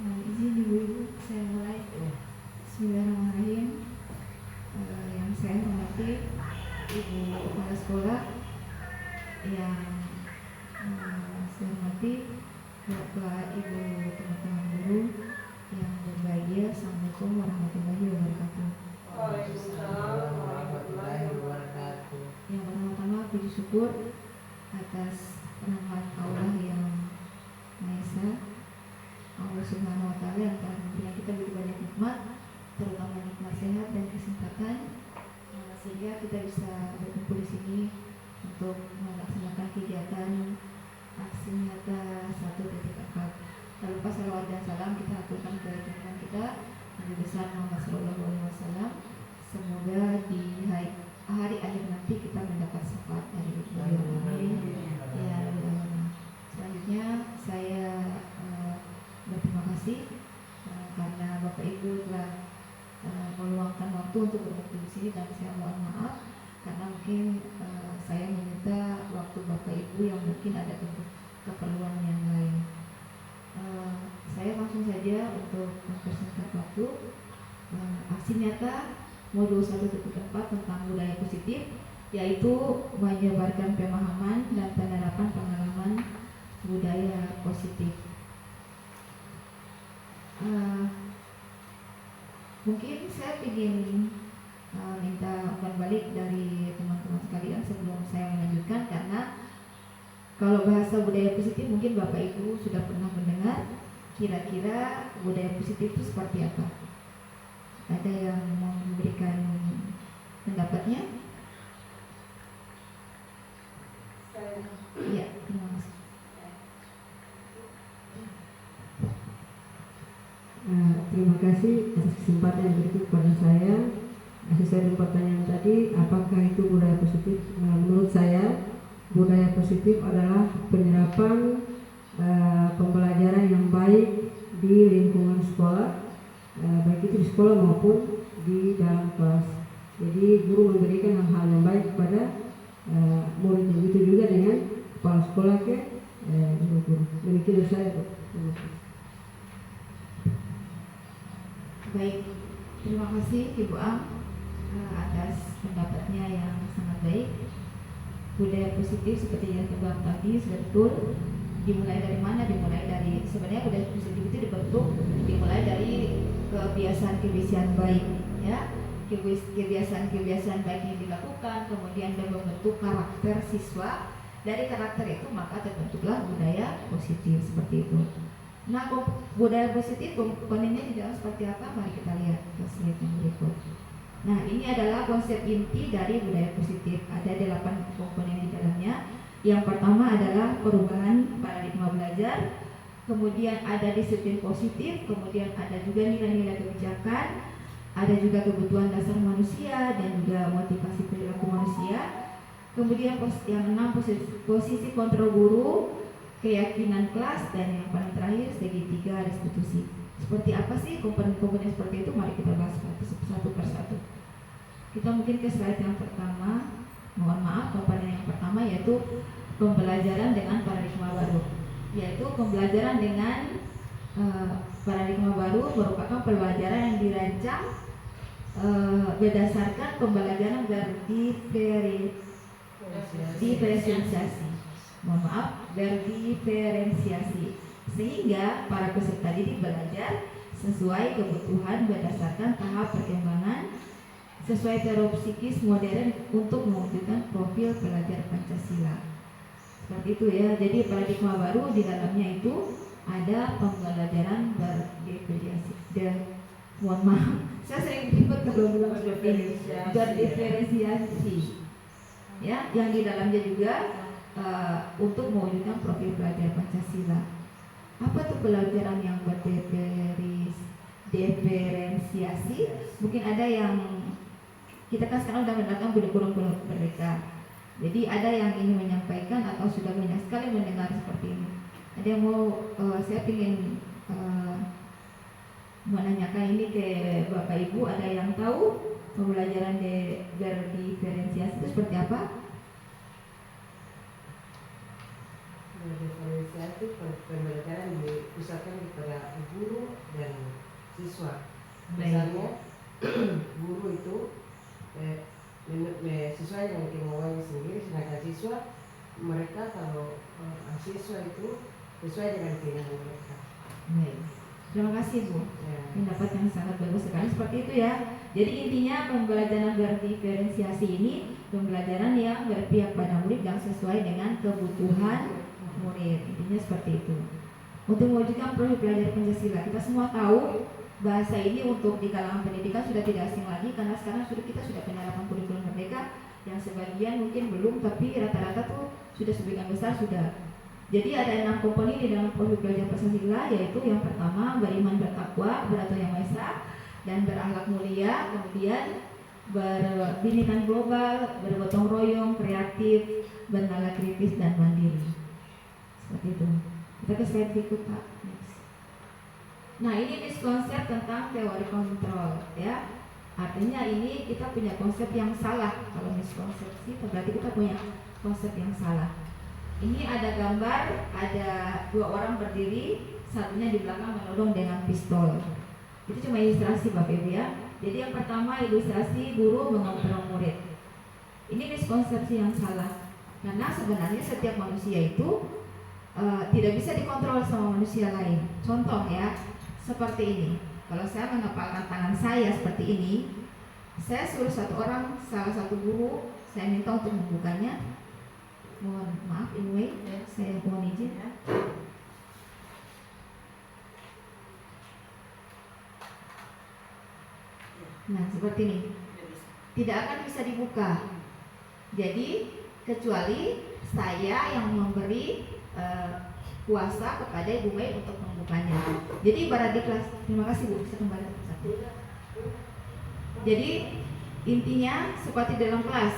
Izin ibu-ibu, saya mulai. Bismillahirrahmanirrahim. Yang saya hormati Ibu Kepala Sekolah, yang saya hormati Bapak Ibu teman-teman guru yang berbahagia. Assalamualaikum warahmatullahi wabarakatuh. Waalaikumsalam warahmatullahi wabarakatuh. Yang pertama-tama puji syukur atas rahmat Allah yang Maha Esa, Allah Subhanahu wa Ta'ala yang telah memberikan kita begitu banyak nikmat, terutama nikmat sehat dan kesempatan, sehingga kita bisa berkumpul di sini untuk melaksanakan kegiatan aksi nyata 1.4. Tak lupa salawat dan salam kita aturkan ke junjungan kita Nabi besar Muhammad SAW. Semoga di hari akhir nanti kita mendapat syafaat dari beliau. Amin. Ya, selanjutnya saya berterima kasih karena Bapak Ibu telah meluangkan waktu untuk berkumpul di sini, dan saya mohon maaf karena mungkin saya meminta waktu Bapak Ibu yang mungkin ada keperluan yang lain. Saya langsung saja untuk mempersingkat waktu. Aksi nyata modul 1.4 tentang budaya positif, yaitu menyebarkan pemahaman dan penerapan pengalaman budaya positif. Mungkin saya ingin minta umpan balik dari teman-teman sekalian sebelum saya melanjutkan, karena kalau bahasa budaya positif mungkin Bapak Ibu sudah pernah mendengar. Kira-kira budaya positif itu seperti apa? Ada yang mau memberikan pendapatnya? Iya, terima kasih. Terima kasih atas kesempatan yang diberikan kepada saya. Sesuai dengan pertanyaan tadi, apakah itu budaya positif? Menurut saya, budaya positif adalah penyerapan pembelajaran yang baik di lingkungan sekolah, baik itu di sekolah maupun di dalam kelas. Jadi guru memberikan hal-hal yang baik kepada murid, begitu juga dengan kepala sekolah ke guru. Demikian saya. Baik, terima kasih Ibu Am atas pendapatnya yang sangat baik. Budaya positif seperti yang Ibu Am tadi sudah betul. Dimulai dari mana? Dimulai dari, sebenarnya budaya positif itu dibentuk dimulai dari kebiasaan-kebiasaan baik, ya, kebiasaan-kebiasaan baik yang dilakukan, kemudian dia membentuk karakter siswa. Dari karakter itu maka terbentuklah budaya positif seperti itu. Nah, budaya positif komponennya di dalam seperti apa? Mari kita lihat ke slide yang berikut. Nah, ini adalah konsep inti dari budaya positif. Ada 8 komponen di dalamnya. Yang pertama adalah perubahan paradigma belajar, kemudian ada disiplin positif, kemudian ada juga nilai-nilai kebijakan, ada juga kebutuhan dasar manusia dan juga motivasi perilaku manusia. Kemudian yang 6 posisi kontrol guru, keyakinan kelas, dan yang paling terakhir segitiga restitusi. Seperti apa sih komponen-komponen seperti itu? Mari kita bahas satu persatu. Kita mungkin ke slide yang pertama. Mohon maaf, komponen yang pertama yaitu pembelajaran dengan paradigma baru. Yaitu pembelajaran dengan paradigma baru merupakan pembelajaran yang dirancang berdasarkan pembelajaran berdiferensiasi. Mohon maaf, berdiferensiasi, sehingga para peserta didik belajar sesuai kebutuhan berdasarkan tahap perkembangan sesuai teori psikis modern untuk mewujudkan profil pelajar Pancasila. Seperti itu ya. Jadi paradigma baru di dalamnya itu ada pembelajaran mohon maaf, saya sering ribet kalau bilang seperti ini, berdiferensiasi. Ya, yang di dalamnya juga untuk mewujudkan profil pelajar Pancasila. Apa tuh pelajaran yang berdiferensiasi? Mungkin ada yang kita kan sekarang sudah mendatang kurikulum merdeka. Jadi ada yang ingin menyampaikan atau sudah banyak sekali mendengar seperti ini. Ada yang mau saya ingin menanyakan ini ke Bapak Ibu, ada yang tahu pembelajaran berdiferensiasi itu seperti apa? Diferensiasi pembelajaran dipusatkan kepada guru dan siswa. Baik. Misalnya guru itu siswa yang bikin maunya sendiri, sedangkan siswa mereka kalau siswa itu sesuai dengan keinginan mereka. Baik. Terima kasih Bu. Ya. Pendapat yang sangat bagus sekali seperti itu ya. Jadi intinya pembelajaran berdiferensiasi ini pembelajaran yang berpihak pada murid yang sesuai dengan kebutuhan murid. Intinya seperti itu. Untuk mewujudkan profil pelajar Pancasila, kita semua tahu bahasa ini untuk di kalangan pendidikan sudah tidak asing lagi karena sekarang kita sudah penerapan kurikulum merdeka yang sebagian mungkin belum, tapi rata-rata tuh sudah sebagian besar sudah. Jadi ada 6 komponen di dalam profil pelajar Pancasila, yaitu yang pertama beriman bertakwa kepada Tuhan Yang Maha Esa dan berakhlak mulia, kemudian berbinaan global, bergotong royong, kreatif, bernalar kritis dan mandiri. Seperti itu. Kita ke slide berikut Pak. Next. Nah ini miskonsep tentang teori kontrol ya. Artinya ini kita punya konsep yang salah. Kalau miskonsepsi berarti kita punya konsep yang salah. Ini ada gambar, ada 2 orang berdiri, satunya di belakang menodong dengan pistol. Itu cuma ilustrasi Bapak Ibu ya. Jadi yang pertama ilustrasi guru mengontrol murid. Ini miskonsepsi yang salah. Karena sebenarnya setiap manusia itu tidak bisa dikontrol sama manusia lain. Contoh ya, seperti ini. Kalau saya mengepalkan tangan saya seperti ini, saya suruh salah satu guru, saya minta untuk membukanya. Mohon maaf, anyway, saya mohon izin ya. Nah, seperti ini. Tidak akan bisa dibuka. Jadi, kecuali saya yang memberi kuasa kepada Ibu Mei untuk membukanya. Jadi, ibarat di kelas, terima kasih Bu, bisa kembali ke satu. Jadi, intinya seperti dalam kelas,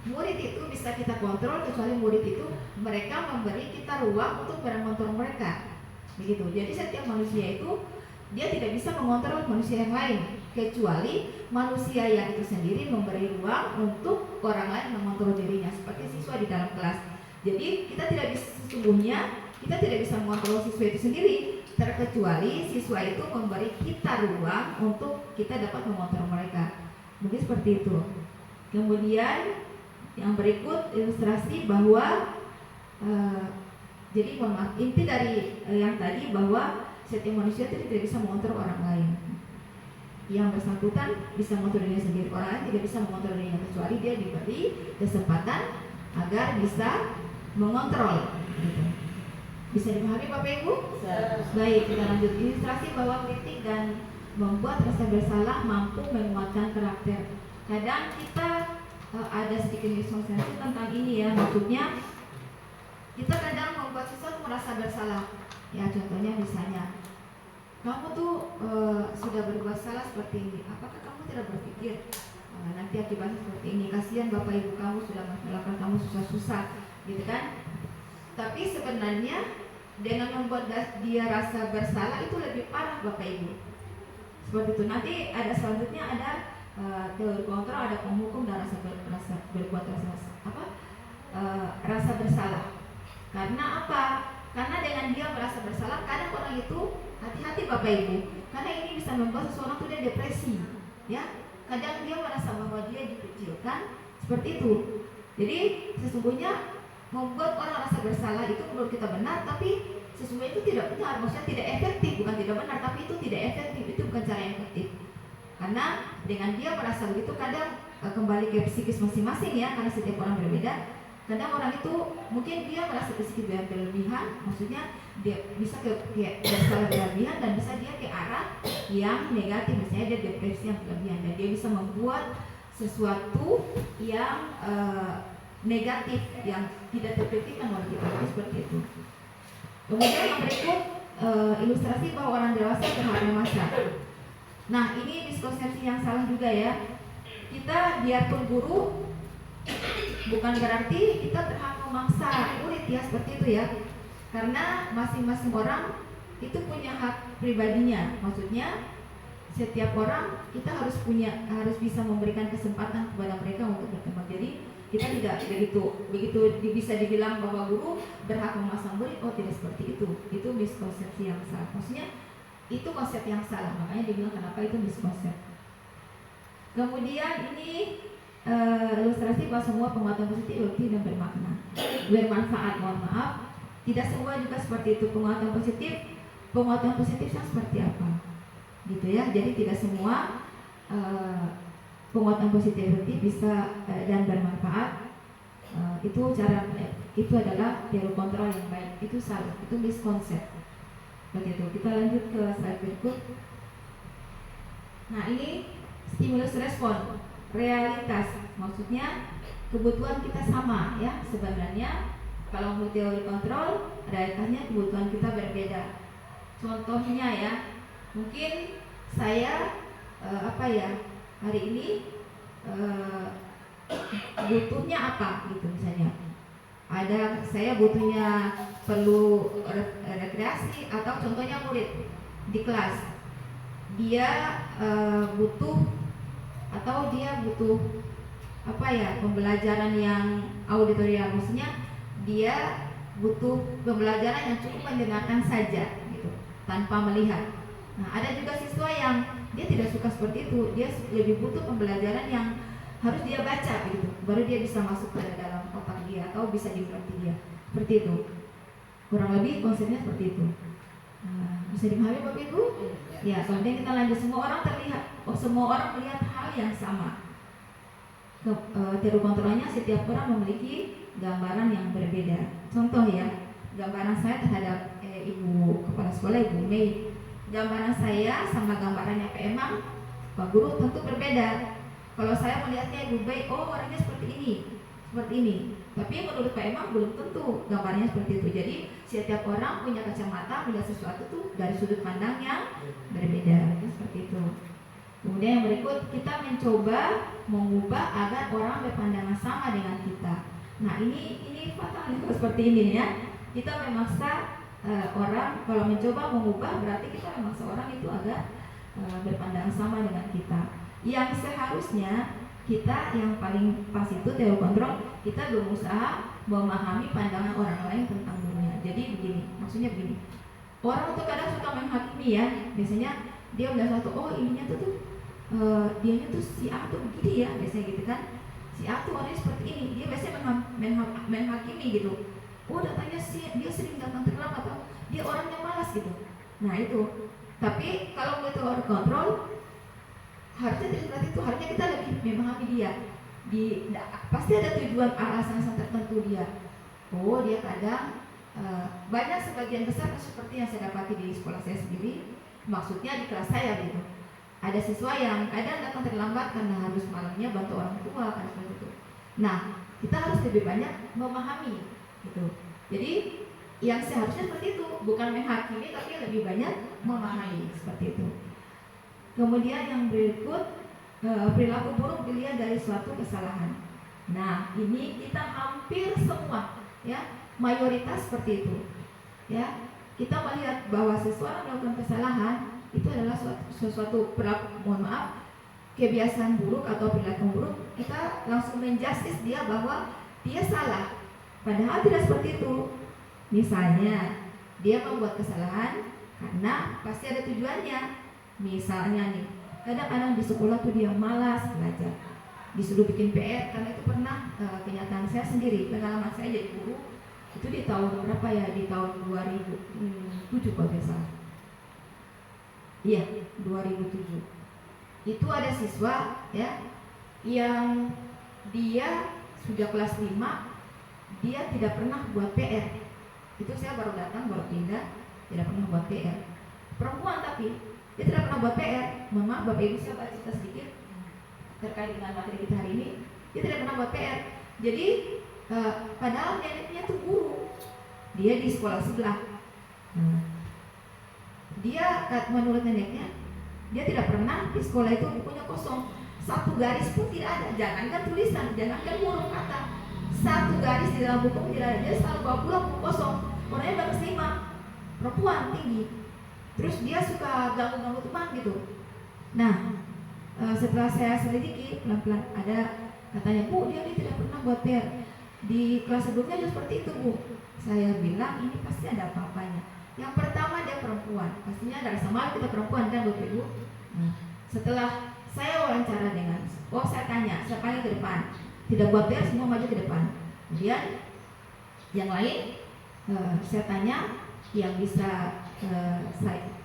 murid itu bisa kita kontrol kecuali murid itu mereka memberi kita ruang untuk mengontrol mereka. Begitu. Jadi setiap manusia itu dia tidak bisa mengontrol manusia yang lain kecuali manusia yang itu sendiri memberi ruang untuk orang lain mengontrol dirinya seperti siswa di dalam kelas. Jadi kita tidak bisa sesungguhnya kita tidak bisa mengontrol siswa itu sendiri terkecuali siswa itu memberi kita ruang untuk kita dapat mengontrol mereka. Mungkin seperti itu. Kemudian yang berikut ilustrasi bahwa jadi mohon maaf, inti dari yang tadi bahwa setiap manusia itu tidak bisa mengontrol orang lain. Yang bersangkutan bisa mengontrol dirinya sendiri, orang lain tidak bisa mengontrol dirinya kecuali dia diberi kesempatan agar bisa mengontrol. Gitu. Bisa dipahami Bapak Ibu? Baik, kita lanjut. Ilustrasi bahwa kritik dan membuat rasa bersalah mampu menguatkan karakter. Kadang kita ada sedikit miskonsepsi tentang ini ya, maksudnya kita kadang membuat sesuatu merasa bersalah. Ya contohnya misalnya kamu tuh sudah berbuat salah seperti ini, apakah kamu tidak berpikir nanti akibatnya seperti ini, kasihan Bapak Ibu kamu sudah melakukan kamu susah-susah gitu kan. Tapi sebenarnya dengan membuat dia rasa bersalah itu lebih parah Bapak Ibu. Seperti itu. Nanti ada selanjutnya ada teori kontrol, ada penghukum dan rasa bersalah. Karena apa? Karena dengan dia merasa bersalah, kadang orang itu hati-hati Bapak Ibu. Karena ini bisa membuat seseorang itu dia depresi, ya. Kadang dia merasa bahwa dia dikecilkan, seperti itu. Jadi sesungguhnya membuat orang rasa bersalah itu menurut kita benar, tapi sesungguhnya itu tidak benar. Maksudnya tidak efektif, bukan tidak benar, tapi itu tidak efektif. Itu bukan cara yang efektif. Karena dengan dia merasa begitu, kadang kembali ke psikis masing-masing ya, karena setiap orang berbeda. Kadang orang itu mungkin dia merasa sedikit berlebihan, maksudnya dia bisa ke bersalah berlebihan dan bisa dia ke arah yang negatif, misalnya dia depresi yang berlebihan dan dia bisa membuat sesuatu yang negatif yang tidak terpikirkan oleh kita, seperti itu. Kemudian yang berikut ilustrasi bahwa orang dewasa berhak memaksa. Nah ini miskonsepsi yang salah juga ya. Kita biarpun guru bukan berarti kita berhak memaksa murid ya, seperti itu ya. Karena masing-masing orang itu punya hak pribadinya. Maksudnya setiap orang kita harus bisa memberikan kesempatan kepada mereka untuk berkembang. Jadi kita tidak begitu bisa dibilang bahwa guru berhak memaksa murid. Oh tidak seperti itu. Itu miskonsepsi yang salah. Maksudnya Itu konsep yang salah, makanya dibilang kenapa itu miskonsep. Kemudian ini ilustrasi bahwa semua penguatan positif berarti dan bermanfaat. Mohon maaf, tidak semua juga seperti itu. Penguatan positifnya seperti apa, gitu ya. Jadi tidak semua penguatan positivity bisa dan bermanfaat. Itu adalah teori kontrol yang baik. Itu salah, itu miskonsep. Seperti itu. Kita lanjut ke slide berikut. Nah, ini stimulus respon, realitas, maksudnya kebutuhan kita sama ya. Sebenarnya kalau menurut teori kontrol, realitasnya kebutuhan kita berbeda. Contohnya ya, mungkin saya hari ini butuhnya apa gitu misalnya. Saya butuhnya perlu rekreasi, atau contohnya murid di kelas dia butuh pembelajaran yang auditorial, maksudnya dia butuh pembelajaran yang cukup mendengarkan saja gitu tanpa melihat. Nah, ada juga siswa yang dia tidak suka seperti itu, dia lebih butuh pembelajaran yang harus dia baca gitu, baru dia bisa masuk ke dalam otak dia atau bisa dimengerti dia. Seperti itu. Kurang lebih konsepnya seperti itu. Bisa dipahami Bapak Ibu? Ya, kemudian kita lanjut. Semua orang melihat hal yang sama. Teori kontrolnya, setiap orang memiliki gambaran yang berbeda. Contoh ya, gambaran saya terhadap Ibu Kepala Sekolah, Ibu Mei. Gambaran saya sama gambarannya Pak Emang, Pak Guru tentu berbeda. Kalau saya melihatnya Ibu Mei, oh orangnya seperti ini. Tapi menurut Pak Emang belum tentu gambarnya seperti itu. Jadi setiap orang punya kacamata melihat sesuatu tuh dari sudut pandang yang berbeda. Seperti itu. Kemudian yang berikut, kita mencoba mengubah agar orang berpandangan sama dengan kita. Nah, ini fatal seperti ini ya. Kita memaksa orang, kalau mencoba mengubah berarti kita memaksa orang itu agar berpandangan sama dengan kita. Yang seharusnya kita yang paling pas itu teori kontrol, kita berusaha memahami pandangan orang lain tentang dunia. Jadi begini, maksudnya begini. Orang tuh kadang suka menghakimi ya. Biasanya dia udah satu, oh ininya tuh dianya tuh si A tuh begini ya, biasanya gitu kan. Si A tuh orangnya seperti ini, dia biasanya menghakimi gitu. Oh datanya dia sering datang terlambat, atau dia orangnya malas gitu. Nah itu. Tapi kalau itu teori kontrol, harusnya tidak seperti itu. Harusnya kita lebih memahami dia. Pasti ada tujuan alasan tertentu dia. Oh dia kadang banyak, sebagian besar seperti yang saya dapati di sekolah saya sendiri. Maksudnya di kelas saya gitu. Ada siswa yang kadang datang terlambat karena harus malamnya bantu orang tua kan seperti itu. Nah kita harus lebih banyak memahami gitu. Jadi yang seharusnya seperti itu, bukan menghakimi tapi lebih banyak memahami seperti itu. Kemudian yang berikut, perilaku buruk dilihat dari suatu kesalahan. Nah, ini kita hampir semua, ya, mayoritas seperti itu, ya. Kita melihat bahwa seseorang melakukan kesalahan itu adalah suatu kebiasaan buruk atau perilaku buruk. Kita langsung menjustis dia bahwa dia salah, padahal tidak seperti itu. Misalnya, dia membuat kesalahan karena pasti ada tujuannya. Misalnya nih, kadang-kadang di sekolah tuh dia malas belajar, disuruh bikin PR. Karena itu pernah kenyataan saya sendiri, pengalaman saya jadi guru itu di tahun berapa ya, di tahun 2007 kalau tidak salah. Iya, 2007. Itu ada siswa ya yang dia sudah kelas 5, dia tidak pernah buat PR. Itu saya baru datang, baru pindah, tidak pernah buat PR. Perempuan tapi dia tidak pernah buat PR. Mohon maaf Bapak Ibu, saya cerita sedikit terkait dengan materi kita hari ini. Dia tidak pernah buat PR. Jadi padahal neneknya tuh guru, dia di sekolah sebelah. Dia menurut neneknya, dia tidak pernah di sekolah itu bukunya kosong, satu garis pun tidak ada. Jangankan tulisan, jangankan huruf kata, satu garis di dalam buku tidak ada. Dia selalu bawa pulang buku kosong. Orangnya baru 5, perempuan tinggi. Terus dia suka ganggu-ganggu teman gitu. Nah, setelah saya selidiki pelan-pelan, ada katanya, Bu, dia tidak pernah buat PR. Di kelas sebelumnya juga seperti itu, Bu. Saya bilang ini pasti ada apa-apanya. Yang pertama dia perempuan, pastinya dari sama kita perempuan kan Bapak Ibu. Nah, setelah saya wawancara dengan, saya tanya, saya panggil ke depan, tidak buat PR, semua maju ke depan. Kemudian yang lain saya tanya, yang bisa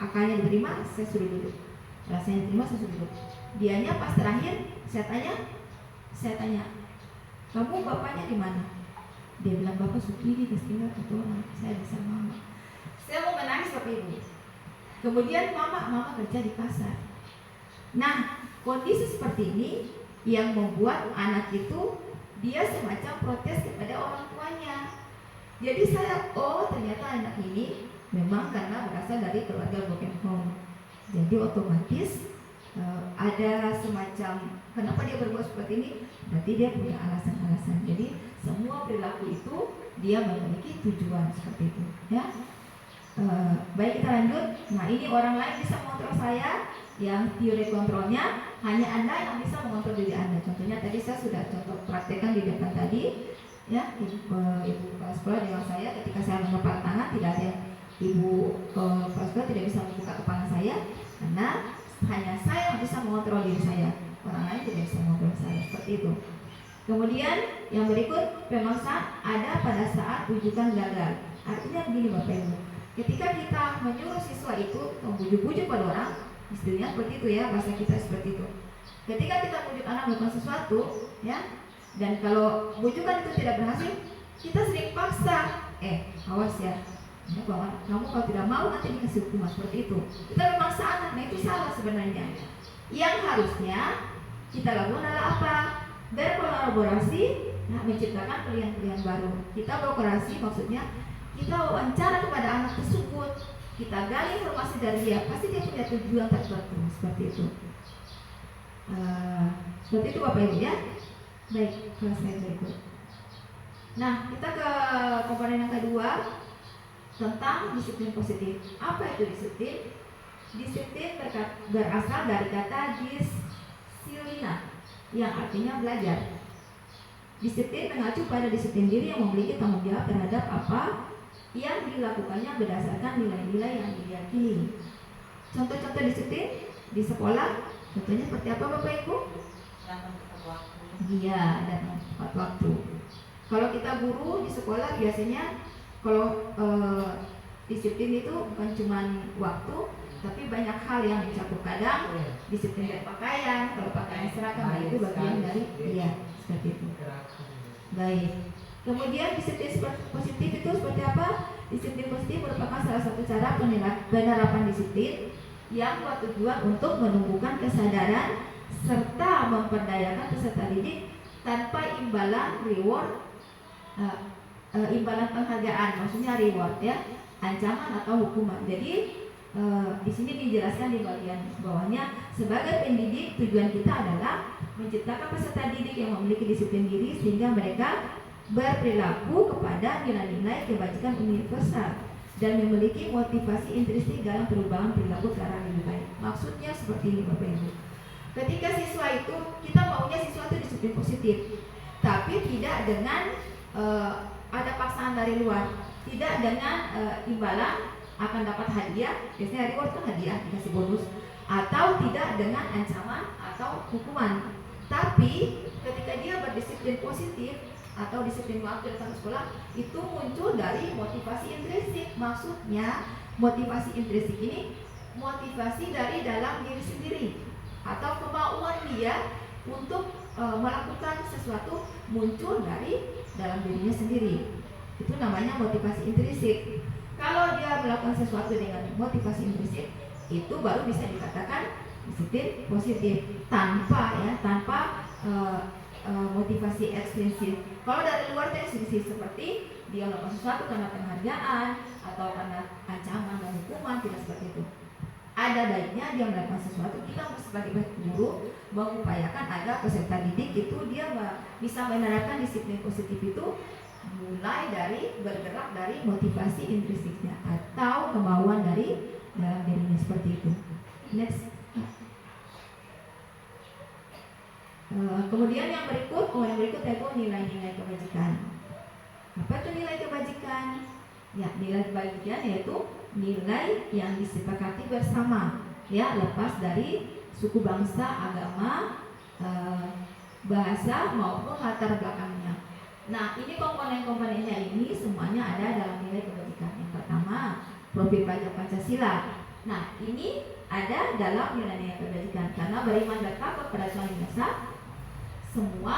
akalnya diterima, saya suruh duduk. Rasanya diterima, saya suruh duduk. Dianya pas terakhir saya tanya, kamu bapaknya di mana? Dia bilang bapak Sukiri, kesini keturunan, saya bisa mama. Saya mau menangis Bapak Ibu. Kemudian mama kerja di pasar. Nah, kondisi seperti ini yang membuat anak itu dia semacam protes kepada orang tuanya. Jadi saya, ternyata anak ini memang karena berasal dari keluarga broken home. Jadi otomatis ada semacam kenapa dia berbuat seperti ini, berarti dia punya alasan-alasan. Jadi semua perilaku itu dia memiliki tujuan seperti itu, ya. Baik, kita lanjut. Nah, ini orang lain bisa mengontrol saya. Yang teori kontrolnya hanya Anda yang bisa mengontrol diri Anda. Contohnya tadi saya sudah contoh praktekkan di depan tadi, ya. Ibu kepala sekolah dengan saya ketika saya mengepal tangan, tidak ada ibu kepala sekolah tidak bisa membuka kepala saya karena hanya saya yang bisa mengontrol diri saya. Orang lain tidak bisa mengontrol saya, seperti itu. Kemudian yang berikut, pemaksaan ada pada saat rujukan gagal. Artinya begini Bapak Ibu, ketika kita menyuruh siswa itu membujuk-bujuk pada orang, istilahnya seperti itu ya, bahasa kita seperti itu. Ketika kita bujuk anak melakukan sesuatu, ya, dan kalau bujukan itu tidak berhasil, kita sering paksa, awas ya, kamu kalau tidak mau nanti dikasih hukuman, seperti itu. Kita memaksa anak, nah itu salah sebenarnya. Yang harusnya kita lakukan adalah apa? Berkolaborasi, menciptakan pilihan-pilihan baru. Kita berkolaborasi maksudnya kita wawancara kepada anak tersebut, kita gali informasi dari dia, pasti dia punya tujuan tertentu, seperti itu. Seperti itu Bapak Ibu ya. Baik, kelas saya berikut. Nah, kita ke komponen yang kedua tentang disiplin positif. Apa itu disiplin? Disiplin berasal dari kata disiplina, yang artinya belajar. Disiplin mengacu pada disiplin diri yang memiliki tanggung jawab terhadap apa yang dilakukannya berdasarkan nilai-nilai yang diyakini. Contoh-contoh disiplin di sekolah, contohnya seperti apa Bapak Ibu? Datang tepat waktu. Iya, datang tepat waktu. Kalau kita guru di sekolah biasanya kalau disiplin itu bukan cuma waktu, tapi banyak hal yang dicakup. Kadang disiplin dari pakaian, kalau pakaian seragam itu bagian dari seperti itu. Baik. Kemudian disiplin positif itu seperti apa? Disiplin positif merupakan salah satu cara penerapan disiplin yang bertujuan untuk menumbuhkan kesadaran serta memperdayakan peserta didik tanpa imbalan reward, imbalan penghargaan, maksudnya reward ya, ancaman atau hukuman. Jadi di sini dijelaskan di bagian bawahnya, sebagai pendidik tujuan kita adalah menciptakan peserta didik yang memiliki disiplin diri sehingga mereka berperilaku kepada nilai-nilai kebajikan universal dan memiliki motivasi intrinsik dalam perubahan perilaku ke arah lebih baik. Maksudnya seperti ini Bapak Ibu. Ketika siswa itu, kita maunya siswa itu disiplin positif, tapi tidak dengan ada paksaan dari luar, tidak dengan imbalan akan dapat hadiah, biasanya reward kan hadiah, dikasih bonus, atau tidak dengan ancaman atau hukuman. Tapi ketika dia berdisiplin positif atau disiplin waktu datang ke sekolah, itu muncul dari motivasi intrinsik. Maksudnya motivasi intrinsik ini motivasi dari dalam diri sendiri atau kemauan dia untuk melakukan sesuatu muncul dari dalam dirinya sendiri. Itu namanya motivasi intrinsik. Kalau dia melakukan sesuatu dengan motivasi intrinsik, itu baru bisa dikatakan disiplin positif tanpa motivasi ekstrinsik. Kalau dari luar ekstrinsik seperti dia melakukan sesuatu karena penghargaan atau karena ancaman dan hukuman, tidak seperti itu. Ada baiknya dia melakukan sesuatu, kita sebagai guru mengupayakan agar peserta didik itu dia bisa menerapkan disiplin positif itu mulai dari bergerak dari motivasi intrinsiknya atau kemauan dari dalam dirinya, seperti itu. Next. Kemudian yang berikut yaitu nilai-nilai kebajikan. Apa itu nilai kebajikan? Ya, nilai kebajikan yaitu nilai yang disepakati bersama, ya, lepas dari suku, bangsa, agama, bahasa maupun latar belakangnya. Nah, ini komponen-komponennya ini semuanya ada dalam nilai kebajikan. Yang pertama, profil pajak Pancasila. Nah, ini ada dalam nilai-nilai kebajikan karena beriman dan takut pada Tuhan Yang Esa. Semua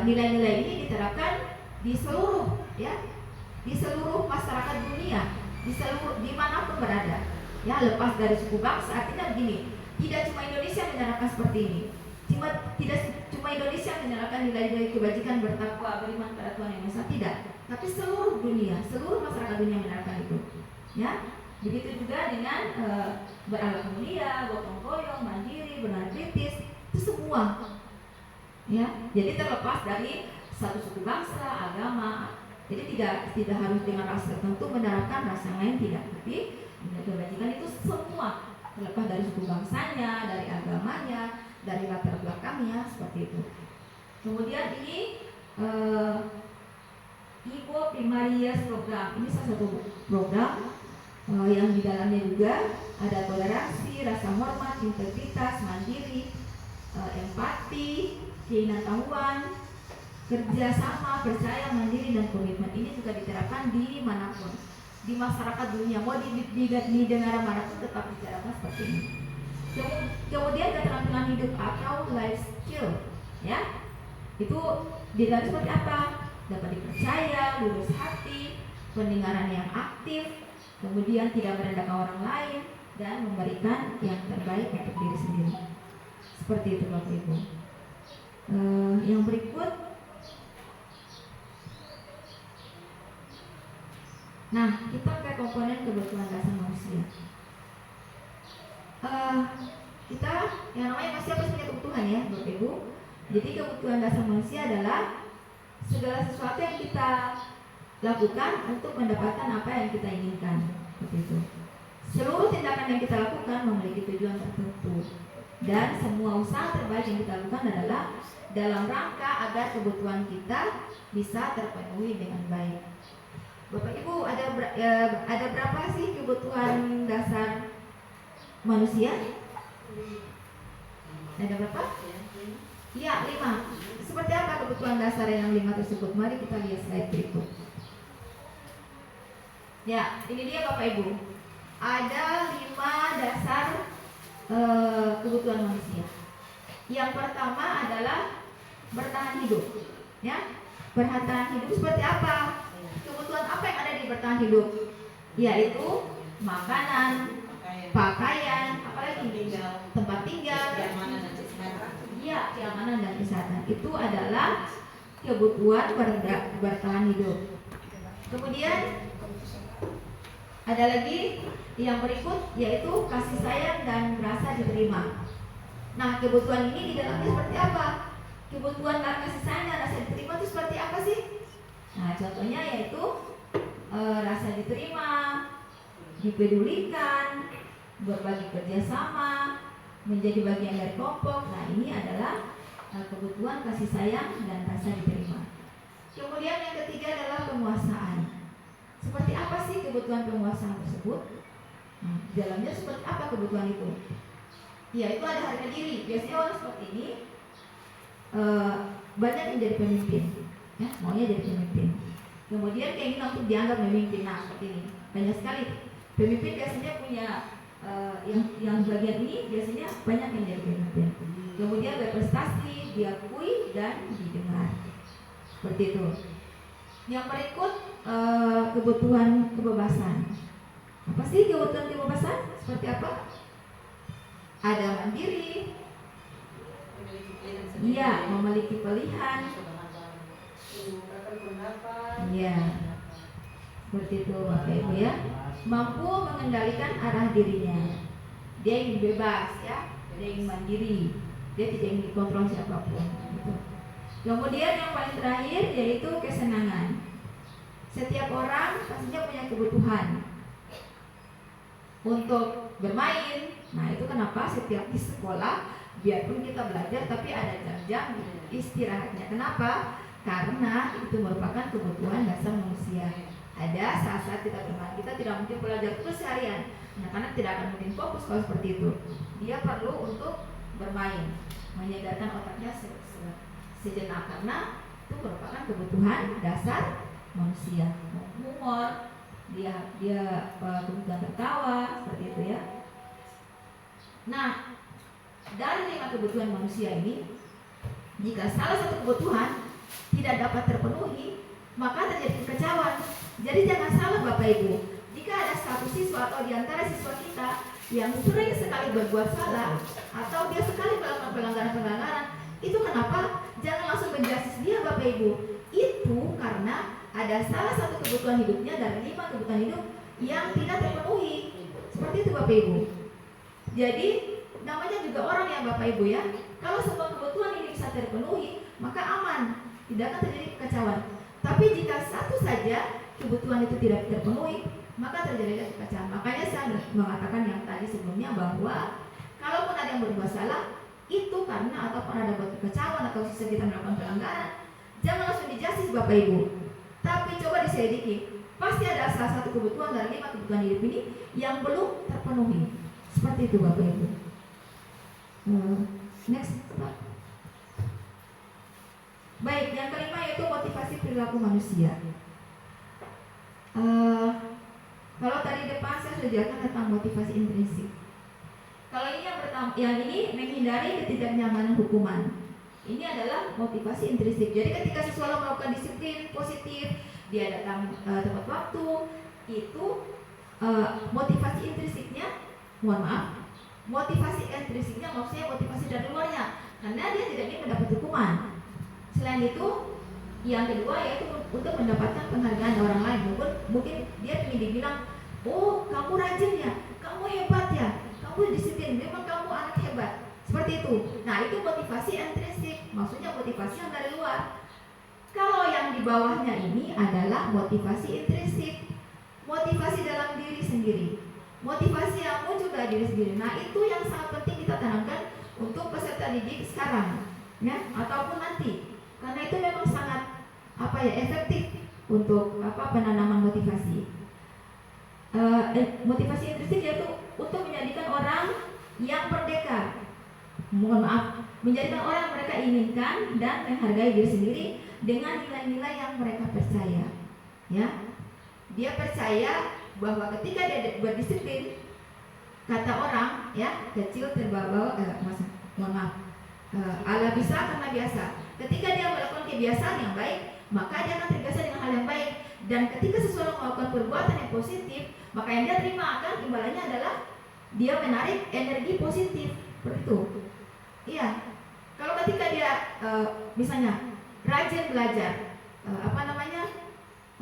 nilai-nilai ini diterapkan di seluruh, ya, di seluruh masyarakat dunia, di seluruh dimanapun berada, ya, lepas dari suku bangsa. Artinya begini, tidak cuma Indonesia menerapkan seperti ini, tidak cuma Indonesia menerapkan nilai-nilai kebajikan, bertakwa, beriman pada Tuhan Yang Esa, tidak, tapi seluruh dunia, seluruh masyarakat dunia menerapkan itu, ya. Begitu juga dengan berakhlak mulia, gotong royong, mandiri, benar kritis, itu semua, ya. Jadi terlepas dari satu suku bangsa, agama. Jadi tidak harus dengan ras tertentu menerapkan ras yang lain, tidak. Tapi nilai kebajikan itu semua, terlepas dari suku bangsanya, dari agamanya, dari latar belakangnya, seperti itu. Kemudian ini Ibo Primarias program. Ini salah satu program yang di dalamnya juga ada toleransi, rasa hormat, integritas, mandiri, empati, keingintahuan, kerjasama, percaya, mandiri, dan komitmen. Ini juga diterapkan di manapun, di masyarakat dunia, mau di negara manapun tetap diterapkan seperti ini. Kemudian keterampilan hidup atau life skill, ya, itu dilihat seperti apa? Dapat dipercaya, lurus hati, pendengaran yang aktif, kemudian tidak merendahkan orang lain, dan memberikan yang terbaik untuk diri sendiri. Seperti itu Bapak Ibu. Yang berikut, nah, kita ke komponen kebutuhan dasar manusia. Kita yang namanya manusia pasti punya kebutuhan, ya Bapak Ibu. Jadi kebutuhan dasar manusia adalah segala sesuatu yang kita lakukan untuk mendapatkan apa yang kita inginkan, seperti itu. Seluruh tindakan yang kita lakukan memiliki tujuan tertentu, dan semua usaha terbaik yang kita lakukan adalah dalam rangka agar kebutuhan kita bisa terpenuhi dengan baik. Bapak Ibu, ada berapa sih kebutuhan dasar manusia? Ada berapa? Iya, 5. Seperti apa kebutuhan dasar yang 5 tersebut? Mari kita lihat slide berikut. Ya, ini dia Bapak Ibu. Ada 5 dasar kebutuhan manusia. Yang pertama adalah bertahan hidup. Ya, bertahan hidup seperti apa? Kebutuhan apa yang ada di bertahan hidup? Yaitu makanan, pakaian, apalagi tempat tinggal, iya, keamanan dan kesehatan. Itu adalah kebutuhan bertahan hidup. Kemudian ada lagi yang berikut, yaitu kasih sayang dan rasa diterima. Nah, kebutuhan ini di dalamnya seperti apa? Kebutuhan kasih sayang dan rasa diterima itu seperti apa sih? Nah, contohnya yaitu rasa diterima, dipedulikan, berbagi kerjasama, menjadi bagian dari kelompok. Nah, ini adalah kebutuhan kasih sayang dan rasa diterima. Kemudian yang ketiga adalah penguasaan. Seperti apa sih kebutuhan penguasaan tersebut? Nah, di dalamnya seperti apa kebutuhan itu? Ya, itu ada harga diri. Biasanya orang seperti ini banyak yang jadi pemimpin, ya, maunya jadi pemimpin. Kemudian keinginan untuk dianggap memimpin. Nah, seperti ini banyak sekali pemimpin biasanya punya yang bagian ini biasanya banyak yang jadi pemimpin. Kemudian berprestasi, diakui dan didengar. Seperti itu. Yang berikut kebutuhan kebebasan. Apa sih kebutuhan kebebasan? Seperti apa? Ada mandiri, iya, memiliki pilihan, iya, seperti itu Bapak Ibu, ya. Mampu mengendalikan arah dirinya. Dia ingin bebas, ya. Dia ingin mandiri. Dia tidak ingin dikontrol siapapun, gitu. Kemudian yang paling terakhir yaitu kesenangan. Setiap orang pastinya punya kebutuhan untuk bermain. Nah, itu kenapa setiap di sekolah, biarpun kita belajar tapi ada jam-jam istirahatnya. Kenapa? Karena itu merupakan kebutuhan dasar manusia. Ada saat-saat kita bermain, kita tidak mungkin belajar terus seharian. Anak-anak tidak akan mungkin fokus kalau seperti itu. Dia perlu untuk bermain, menyegarkan otaknya sejenak, karena itu merupakan kebutuhan dasar manusia. Humor, dia kebutuhan tertawa, seperti itu ya. Nah, dari 5 kebutuhan manusia ini, jika salah satu kebutuhan tidak dapat terpenuhi, maka terjadi kekacauan. Jadi jangan salah Bapak Ibu, jika ada satu siswa atau diantara siswa kita yang sering sekali berbuat salah atau dia sekali melakukan pelanggaran-pelanggaran, itu kenapa? Jangan langsung menjustice dia Bapak Ibu. Itu karena ada salah satu kebutuhan hidupnya dari 5 kebutuhan hidup yang tidak terpenuhi. Seperti itu Bapak Ibu. Jadi namanya juga orang ya Bapak Ibu ya. Kalau semua kebutuhan ini bisa terpenuhi, maka aman, tidak akan terjadi kekacauan. Tapi jika satu saja kebutuhan itu tidak terpenuhi, maka terjadi kekacauan. Makanya saya mengatakan yang tadi sebelumnya bahwa kalaupun ada yang berbuat salah, itu karena ataupun ada buat kekacauan atau sisa kita melakukan pelanggaran, jangan langsung dijustice Bapak Ibu. Tapi coba diselidiki, pasti ada salah satu kebutuhan dari 5 kebutuhan hidup ini yang belum terpenuhi. Seperti itu Bapak Ibu. Next Pak. Baik, yang kelima yaitu motivasi perilaku manusia. Kalau tadi depan saya sudah jelaskan tentang motivasi intrinsik. Kalau ini yang ini menghindari ketidaknyamanan hukuman. Ini adalah motivasi intrinsik. Jadi ketika seseorang melakukan disiplin positif, dia datang tepat waktu, itu motivasi intrinsiknya, motivasi intrinsiknya maksudnya motivasi dari luarnya, karena dia tidak ingin mendapat hukuman. Selain itu, yang kedua yaitu untuk mendapatkan penghargaan orang lain. Mungkin dia ingin dibilang, oh kamu rajin ya, kamu hebat ya, kamu disiplin, memang kamu anak hebat. Seperti itu. Nah itu motivasi intrinsik, maksudnya motivasi yang dari luar. Kalau yang di bawahnya ini adalah motivasi intrinsik, motivasi dalam diri sendiri, motivasi yang muncul dari diri sendiri. Nah itu yang sangat penting kita tanamkan untuk peserta didik sekarang, ya, ataupun nanti. Karena itu memang sangat efektif untuk penanaman motivasi. Motivasi intrinsik yaitu untuk menjadikan orang yang merdeka. Menjadikan orang yang mereka inginkan dan menghargai diri sendiri dengan nilai-nilai yang mereka percaya. Ya, dia percaya bahwa ketika dia berdisiplin, kata orang, ya, kecil terbawa, ala bisa karena biasa. Ketika dia melakukan kebiasaan yang baik, maka dia akan terbiasa dengan hal yang baik. Dan ketika seseorang melakukan perbuatan yang positif, maka yang dia terima akan imbalannya adalah dia menarik energi positif. Seperti itu. Iya. Kalau ketika dia misalnya rajin belajar,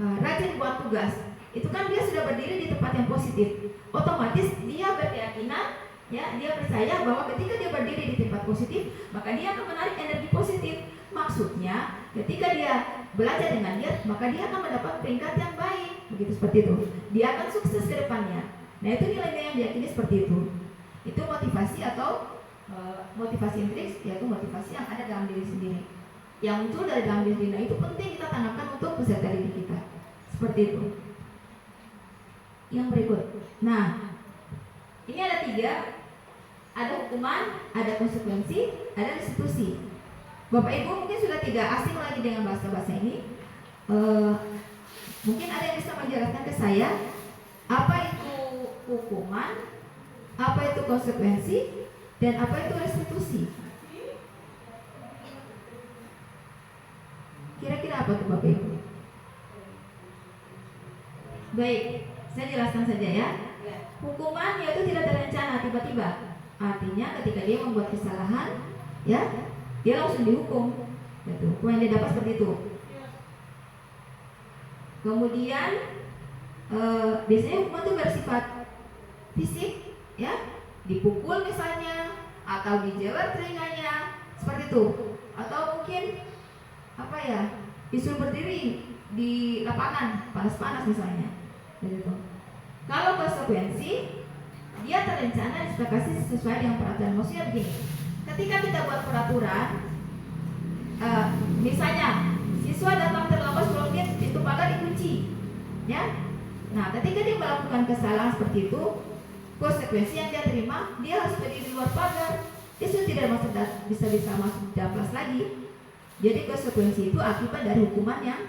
rajin buat tugas, itu kan dia sudah berdiri di tempat yang positif. Otomatis dia berkeyakinan, ya, dia percaya bahwa ketika dia berdiri di tempat positif, maka dia akan menarik energi positif. Maksudnya, ketika dia belajar dengan giat, maka dia akan mendapat peringkat yang baik. Begitu, seperti itu. Dia akan sukses ke depannya. Nah, itu nilai-nilai yang diyakini seperti itu. Itu motivasi atau motivasi intrinsik, yaitu motivasi yang ada dalam diri sendiri, yang muncul dari dalam diri sendiri. Nah, itu penting kita tanamkan untuk peserta didik kita. Seperti itu. Yang berikut. Nah, ini ada 3. Ada hukuman, ada konsekuensi, ada restitusi. Bapak Ibu mungkin sudah tidak asing lagi dengan bahasa-bahasa ini. Mungkin ada yang bisa menjelaskan ke saya apa itu hukuman, apa itu konsekuensi, dan apa itu restitusi. Kira-kira apa tuh Bapak Ibu? Baik, saya jelaskan saja ya. Hukuman yaitu tidak terencana, tiba-tiba. Artinya ketika dia membuat kesalahan, ya, dia langsung dihukum. Gitu. Hukuman yang dia dapat seperti itu. Kemudian biasanya hukuman itu bersifat fisik, ya, dipukul misalnya, atau dijewer telinganya, seperti itu. Atau mungkin disuruh berdiri di lapangan panas-panas misalnya. Gitu. Kalau konsekuensi, dia terencana disepakati sesuai dengan peraturan. Maksudnya begini, ketika kita buat peraturan, misalnya siswa datang terlambat sebelum dia pintu pagar dikunci, Ya. Nah, ketika dia melakukan kesalahan seperti itu, konsekuensi yang dia terima, dia harus berdiri di luar pagar. Dia sudah tidak bisa masuk di dalam kelas lagi. Jadi konsekuensi itu akibat dari hukuman yang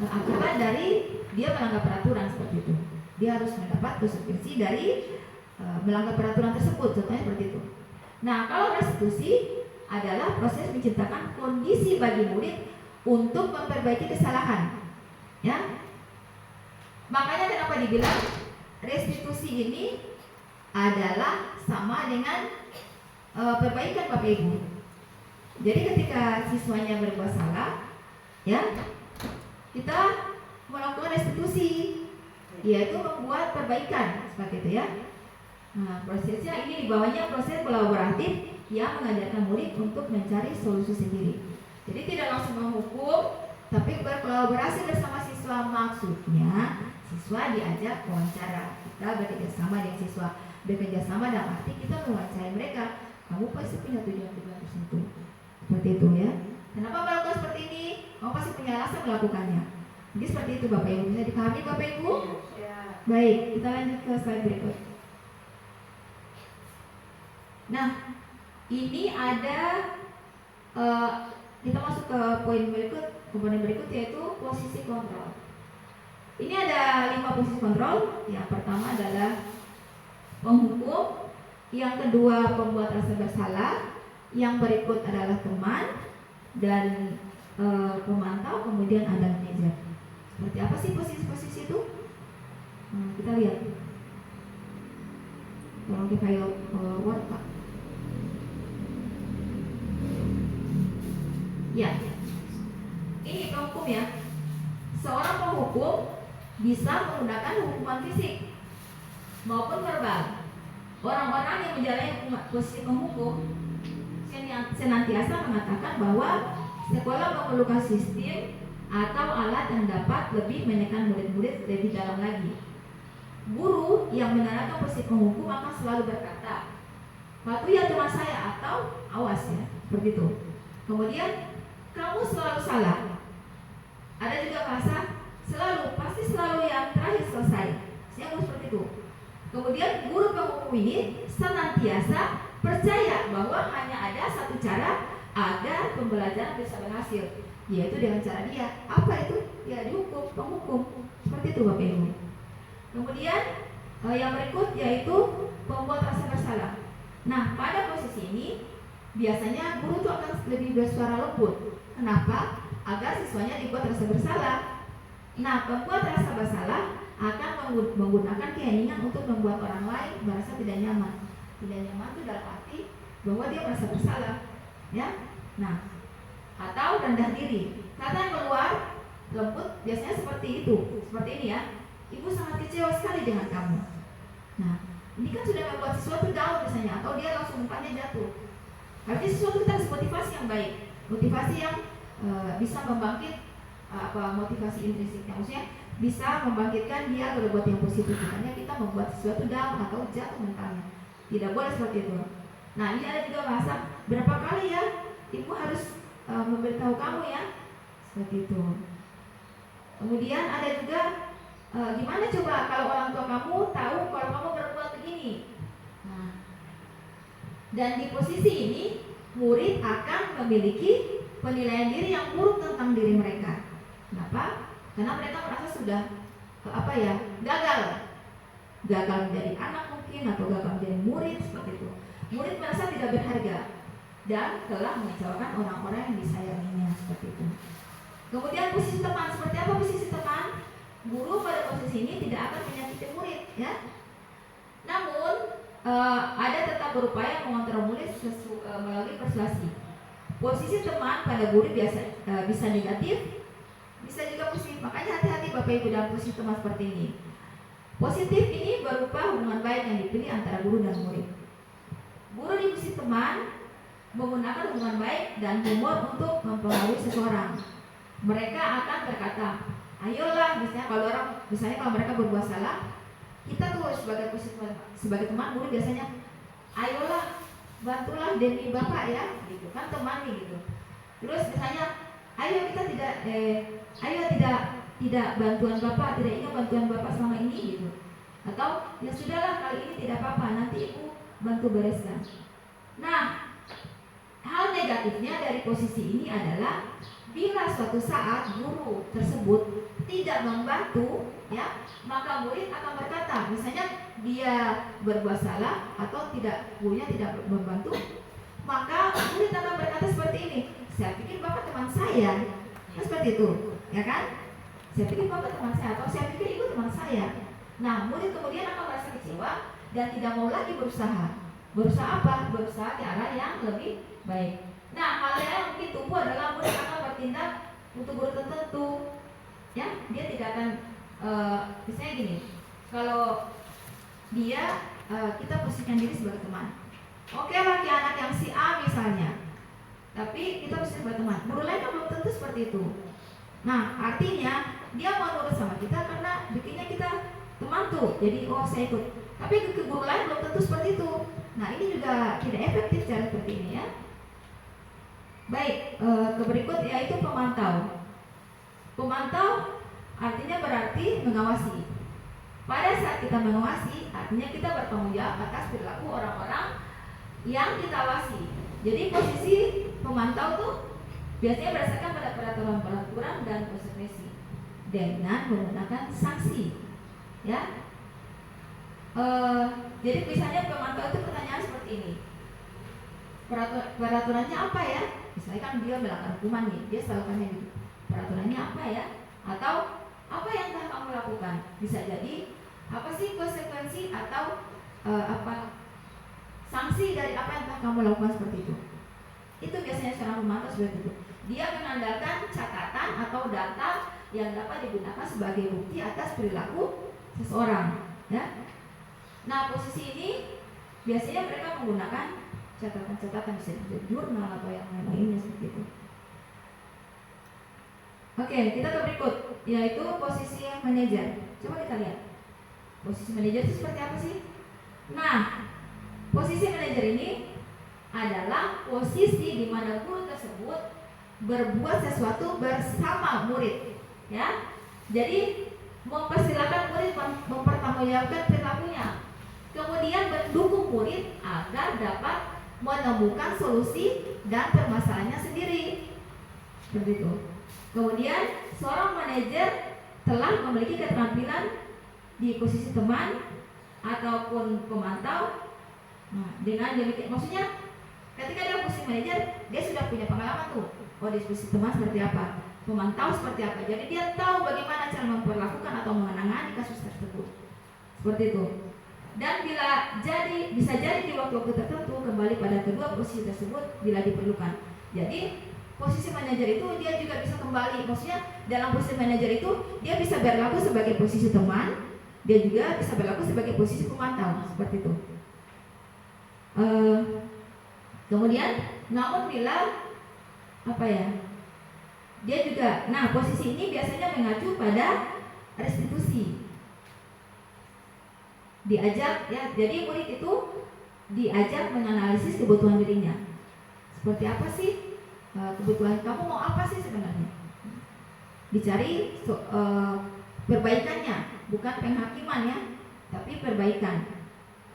akibat dari dia melanggar peraturan seperti itu. Dia harus mendapat konsekuensi dari melanggar peraturan tersebut, contohnya seperti itu. Nah, kalau restitusi adalah proses menciptakan kondisi bagi murid untuk memperbaiki kesalahan. Ya, makanya kenapa dibilang restitusi ini adalah sama dengan perbaikan Bapak Ibu. Jadi ketika siswanya berbuat salah, ya, kita melakukan restitusi, yaitu membuat perbaikan seperti itu ya. Nah, prosesnya ini dibawahnya proses kolaboratif yang mengajarkan murid untuk mencari solusi sendiri. Jadi tidak langsung menghukum, tapi berkolaborasi bersama siswa. Maksudnya siswa diajak wawancara, kita bekerjasama dengan siswa. Bekerjasama dalam arti kita mewawancarai mereka. Kamu pasti punya tujuan-tujuan tertentu, seperti itu ya. Kenapa melakukan seperti ini? Kamu pasti punya alasan melakukannya. Jadi seperti itu Bapak Ibu. Bisa dipahami Bapak Ibu? Ya. Baik, kita lanjut ke slide berikut. Nah, ini ada kita masuk ke komponen berikut yaitu posisi kontrol. Ini ada 5 posisi kontrol. Yang pertama adalah penghukum, yang kedua pembuat rasa bersalah, yang berikut adalah teman dan pemantau, kemudian ada manajer. Seperti apa sih posisi-posisi itu? Kita lihat. Tolong di file Word Pak. Ya, ini penghukum ya. Seorang penghukum bisa menggunakan hukuman fisik maupun verbal. Orang-orang yang menjalani posisi penghukum senantiasa mengatakan bahwa sekolah memerlukan sistem atau alat yang dapat lebih menekan murid-murid lebih dalam lagi. Guru yang menerapkan posisi penghukum akan selalu berkata, "Patuhi aturan saya," atau "Awas ya," seperti itu. Kemudian, "Kamu selalu salah." Ada juga bahasa selalu, pasti selalu yang terakhir selesai. Yang seperti itu. Kemudian guru penghukum ini senantiasa percaya bahwa hanya ada satu cara agar pembelajaran bisa berhasil, yaitu dengan cara dia. Apa itu? Ya dihukum, penghukum. Seperti itu Bapak Ibu. Kemudian yang berikut yaitu pembuat rasa bersalah. Nah, pada posisi ini biasanya guru itu akan lebih bersuara lembut. Kenapa? Agar siswanya dibuat rasa bersalah. Nah, pembuat rasa bersalah akan menggunakan keinginan untuk membuat orang lain merasa tidak nyaman. Tidak nyaman itu dalam arti bahwa dia merasa bersalah, ya. Nah, atau rendah diri. Kata yang keluar lembut biasanya seperti itu, seperti ini ya. Ibu sangat kecewa sekali dengan kamu. Nah, ini kan sudah membuat siswa itu down misalnya, atau dia langsung umpannya jatuh. Artinya siswa kita harus motivasi yang baik, motivasi yang bisa membangkit motivasi intrinsiknya, maksudnya bisa membangkitkan dia berbuat yang positif. Makanya kita membuat sesuatu down atau jatuh mentalnya. Tidak boleh seperti itu. Nah, ini ada juga bahasa berapa kali ya ibu harus memberitahu kamu ya, seperti itu. Kemudian ada juga gimana coba kalau orang tua kamu tahu kalau kamu berbuat begini. Nah, dan di posisi ini murid akan memiliki penilaian diri yang buruk tentang diri mereka. Kenapa? Karena mereka merasa sudah gagal menjadi anak mungkin, atau gagal menjadi murid seperti itu. Murid merasa tidak berharga dan telah mengecewakan orang-orang yang disayanginya seperti itu. Kemudian posisi teman, seperti apa posisi teman? Guru pada posisi ini tidak akan menyakiti murid, ya. Namun ada tetap berupaya mengontrol murid melalui persuasi. Posisi teman pada guru bisa negatif, bisa juga positif. Makanya hati-hati Bapak Ibu dalam posisi teman seperti ini. Positif ini berupa hubungan baik yang dipilih antara guru dan murid. Guru di posisi teman menggunakan hubungan baik dan humor untuk mempengaruhi seseorang. Mereka akan berkata, "Ayolah," misalnya kalau mereka berbuat salah, kita tuh sebagai teman guru biasanya, "Ayolah, bantulah demi Bapak ya," gitu kan, teman nih gitu. Terus misalnya, ayo tidak bantuan Bapak, tidak ingat bantuan Bapak selama ini gitu. Atau ya sudahlah kali ini tidak apa-apa, nanti Ibu bantu bereskan. Nah, hal negatifnya dari posisi ini adalah bila suatu saat guru tersebut tidak membantu, ya, maka murid akan berkata, misalnya dia berbuat salah atau gurunya tidak membantu, maka murid akan berkata seperti ini, saya pikir Bapak teman saya, kan seperti itu, ya kan? Saya pikir Bapak teman saya atau saya pikir Ibu teman saya. Nah, murid kemudian akan merasa kecewa dan tidak mau lagi berusaha. Berusaha apa? Berusaha ke arah yang lebih baik. Nah, hal yang mungkin tumbuh adalah murid akan bertindak untuk guru tertentu. Ya, dia tidak akan misalnya gini. Kalau dia kita posisikan diri sebagai teman. Oke lah, kayak anak yang si A misalnya. Tapi kita posisikan sebagai teman. Guru lain kan belum tentu seperti itu. Nah, artinya dia mau nurut sama kita karena bikinnya kita teman tuh. Jadi oh saya ikut. Tapi ke guru lain belum tentu seperti itu. Nah, ini juga tidak efektif cara seperti ini ya. Baik, ke berikut yaitu pemantau. Pemantau artinya berarti mengawasi. Pada saat kita mengawasi, artinya kita bertanggung jawab atas perilaku orang-orang yang kita awasi. Jadi posisi pemantau tuh biasanya berdasarkan pada peraturan-peraturan dan konsekuensi dengan menggunakan sanksi. Ya, jadi misalnya pemantau itu pertanyaan seperti ini. Peraturannya apa ya? Misalnya kan dia melakukan hukuman nih, dia selalu tanya gitu. Peraturannya apa ya? Atau apa yang telah kamu lakukan? Bisa jadi apa sih konsekuensi atau apa sanksi dari apa yang telah kamu lakukan seperti itu? Itu biasanya seorang pemantau seperti itu. Dia mengandalkan catatan atau data yang dapat digunakan sebagai bukti atas perilaku seseorang. Ya. Nah, posisi ini biasanya mereka menggunakan catatan-catatan bisa di jurnal atau yang lain-lainnya seperti itu. Oke, kita ke berikut, yaitu posisi manajer. Coba kita lihat. Posisi manajer itu seperti apa sih? Nah, posisi manajer ini adalah posisi di mana guru tersebut berbuat sesuatu bersama murid, ya. Jadi mempersilahkan murid mempertanggungjawabkan perilakunya, kemudian mendukung murid agar dapat menemukan solusi dan permasalahannya sendiri, seperti itu. Kemudian seorang manajer telah memiliki keterampilan di posisi teman ataupun pemantau. Nah, dengan demikian, maksudnya ketika dia posisi manajer, dia sudah punya pengalaman tuh. Oh, di posisi teman seperti apa, pemantau seperti apa. Jadi dia tahu bagaimana cara memperlakukan atau menangani kasus tersebut. Seperti itu. Dan bisa jadi di waktu-waktu tertentu kembali pada kedua posisi tersebut bila diperlukan. Jadi posisi manajer itu dia juga bisa kembali, maksudnya dalam posisi manajer itu dia bisa berlaku sebagai posisi teman, dia juga bisa berlaku sebagai posisi pemantau, seperti itu. Kemudian, namun bila dia juga, nah posisi ini biasanya mengacu pada restitusi. Diajak ya, jadi murid itu diajak menganalisis kebutuhan dirinya. Seperti apa sih kebutuhan kamu, mau apa sih sebenarnya? Dicari perbaikannya, bukan penghakiman ya, tapi perbaikan.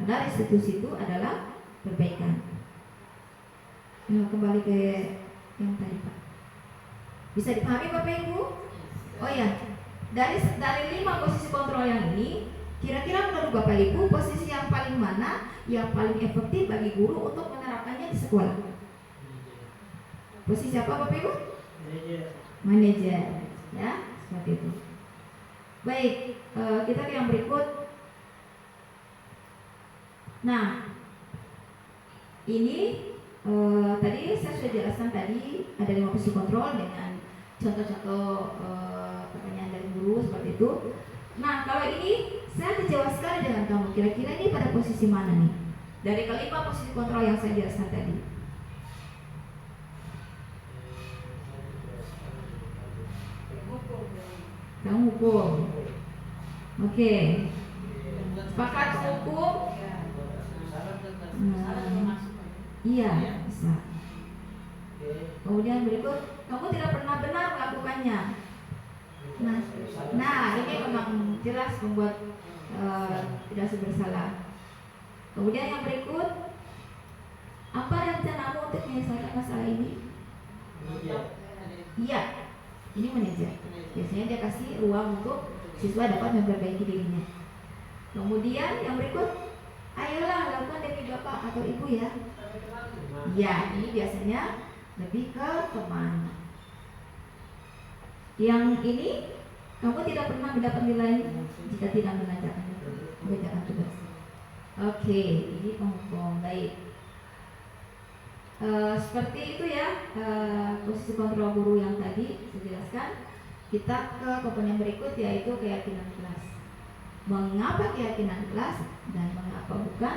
Karena restitusi itu adalah perbaikan. Kembali ke yang tadi Pak. Bisa dipahami Bapak Ibu? Oh ya, dari 5 posisi kontrol yang ini, kira-kira menurut Bapak Ibu posisi yang paling mana yang paling efektif bagi guru untuk menerapkannya di sekolah? Posisi apa Bapak Ibu? Manajer, ya, seperti itu. Baik, kita ke yang berikut. Nah, ini tadi saya sudah jelaskan tadi ada 5 posisi kontrol dengan contoh-contoh pertanyaan dari guru seperti itu. Nah, kalau ini saya kecewa sekali dengan kamu. Kira-kira ini pada posisi mana nih? Dari kelima posisi kontrol yang saya jelaskan tadi. Kamu hukum. Oke. Sepakat hukum? Iya, bisa. Kemudian berikut, kamu tidak pernah benar melakukannya. Nah, ini memang jelas membuat tidak bersalah. Kemudian yang berikut, apa rencanamu untuk menyelesaikan masalah ini? Iya, ini manajer. Biasanya dia kasih ruang untuk siswa dapat memperbaiki dirinya. Kemudian yang berikut, ayolah lakukan demi bapak atau ibu ya. Ya, ini biasanya lebih ke teman. Yang ini, kamu tidak pernah mendapat nilai jika tidak mengerjakan tugas. Oke, ini penghukum. Baik. Seperti itu ya, posisi kontrol guru yang tadi saya jelaskan. Kita ke komponen berikut, yaitu keyakinan kelas. Mengapa keyakinan kelas dan mengapa bukan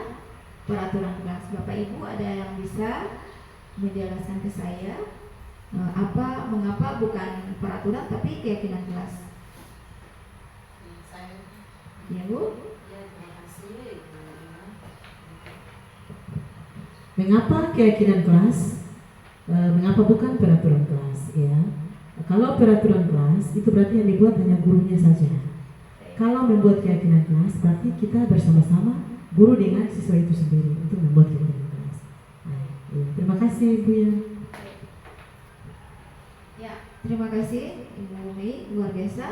peraturan kelas? Bapak Ibu ada yang bisa menjelaskan ke saya mengapa bukan peraturan tapi keyakinan kelas? Ya Bu? Mengapa keyakinan kelas? Mengapa bukan peraturan kelas? Ya, kalau peraturan kelas itu berarti yang dibuat hanya gurunya saja. Kalau membuat keyakinan kelas, berarti kita bersama-sama guru dengan siswa itu sendiri untuk membuat keyakinan kelas. Ya, terima kasih Ibu ya. Ya, terima kasih Ibu Mei, luar biasa.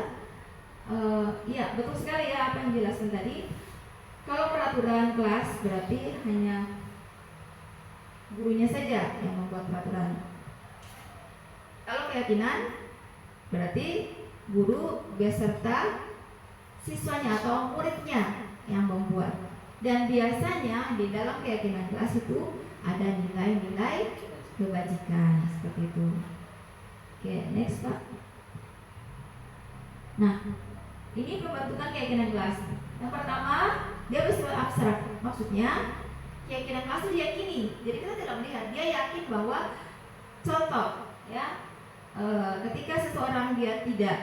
Ya, betul sekali ya apa yang dijelaskan tadi. Kalau peraturan kelas berarti hanya gurunya saja yang membuat peraturan. Kalau keyakinan berarti guru beserta siswanya atau muridnya yang membuat. Dan biasanya di dalam keyakinan kelas itu ada nilai-nilai kebajikan seperti itu. Oke, next Pak. Nah, ini pembentukan keyakinan kelas. Yang pertama, dia bersifat abstrak. Maksudnya keyakinan kelas itu diyakini. Jadi kita tidak melihat, dia yakin bahwa contoh ya, ketika seseorang dia tidak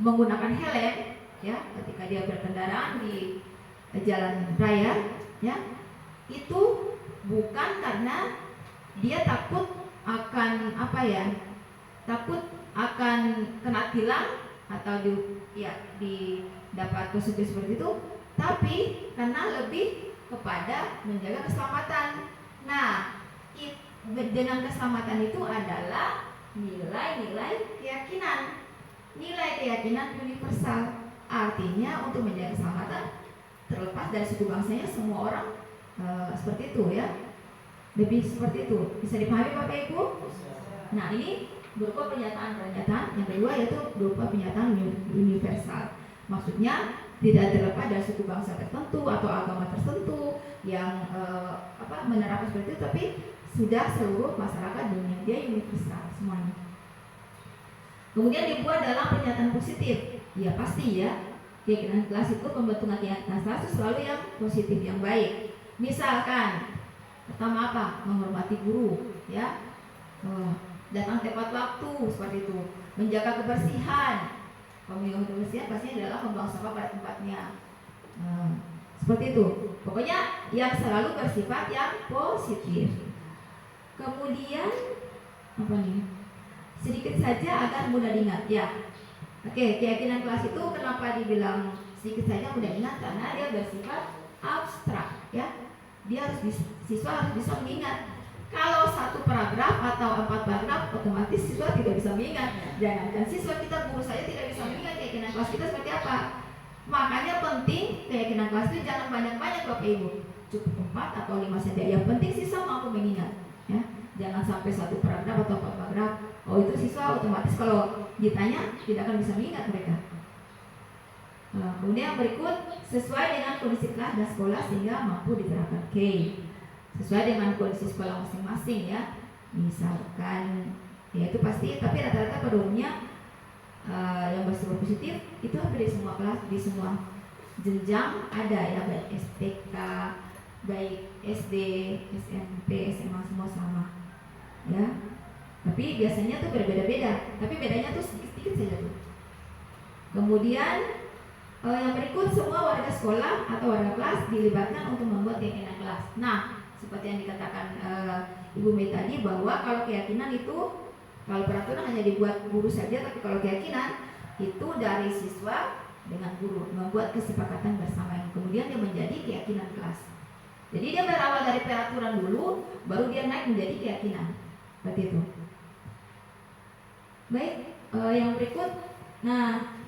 menggunakan helm ya, ketika dia berkendaraan di jalan raya ya, itu bukan karena dia takut akan takut akan kena tilang atau didapat positif seperti itu, tapi karena lebih kepada menjaga keselamatan. Nah, dengan keselamatan itu adalah nilai-nilai keyakinan. Nilai keyakinan universal, artinya untuk menjaga keselamatan terlepas dari suku bangsanya, semua orang seperti itu ya. Lebih seperti itu. Bisa dipahami Bapak Ibu? Nah, ini berupa pernyataan-pernyataan. Yang kedua yaitu berupa pernyataan universal. Maksudnya tidak terlepas dari suku bangsa tertentu atau agama tertentu yang menerapkan seperti itu, tapi sudah seluruh masyarakat dunia, dia universal semuanya. Kemudian dibuat dalam pernyataan positif. Ya pasti ya, keyakinan kelas itu pembentukan keyakinan kelas itu selalu yang positif, yang baik. Misalkan pertama apa? Menghormati guru, ya, datang tepat waktu seperti itu, menjaga kebersihan. Menjaga kebersihan pastinya adalah membuang sampah pada tempatnya. Seperti itu. Pokoknya yang selalu bersifat yang positif. Kemudian apa nih? Sedikit saja agar mudah diingat ya. Oke, keyakinan kelas itu kenapa dibilang sedikit saja mudah diingat? Karena dia bersifat abstrak ya. Siswa harus bisa mengingat. Kalau satu paragraf atau 4 paragraf, otomatis siswa tidak bisa mengingat. Dan siswa kita, guru saja tidak bisa mengingat keyakinan kelas kita seperti apa. Makanya penting keyakinan kelas itu jangan banyak-banyak Bapak Ibu. Cukup 4 atau 5 saja. Yang penting siswa mampu mengingat ya. Jangan sampai satu paragraf atau 4 paragraf. Oh, itu siswa otomatis kalau ditanya tidak akan bisa mengingat mereka. Kemudian yang berikut, sesuai dengan kondisi kelas dan sekolah sehingga mampu diterapkan. Oke, sesuai dengan kondisi sekolah masing-masing ya. Misalkan ya itu pasti, tapi rata-rata pada umumnya yang bersifat positif itu hampir di semua kelas, di semua jenjang ada ya, baik STK, baik SD, SMP, SMA, semua sama ya. Tapi biasanya tuh berbeda-beda, tapi bedanya tuh sedikit-sedikit saja tuh. Kemudian yang berikut, semua warga sekolah atau warga kelas dilibatkan untuk membuat keyakinan kelas. Nah, seperti yang dikatakan Ibu Mei tadi, bahwa kalau keyakinan itu Kalau peraturan hanya dibuat guru saja, tapi kalau keyakinan itu dari siswa dengan guru membuat kesepakatan bersama yang kemudian dia menjadi keyakinan kelas. Jadi dia berawal dari peraturan dulu, baru dia naik menjadi keyakinan. Seperti itu. Baik, yang berikut. Nah,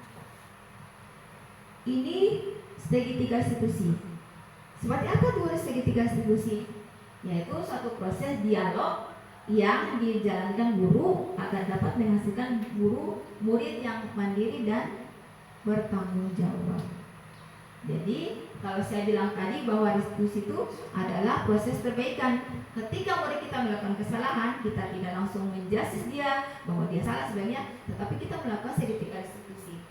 ini segitiga institusi. Seperti apa tuh segitiga institusi? Yaitu satu proses dialog yang dijalankan guru agar dapat menghasilkan guru murid yang mandiri dan bertanggung jawab. Jadi kalau saya bilang tadi bahwa diskusi itu adalah proses perbaikan. Ketika murid kita melakukan kesalahan, kita tidak langsung menjustice dia bahwa dia salah sebenarnya, tetapi kita melakukan segitiga diskusi.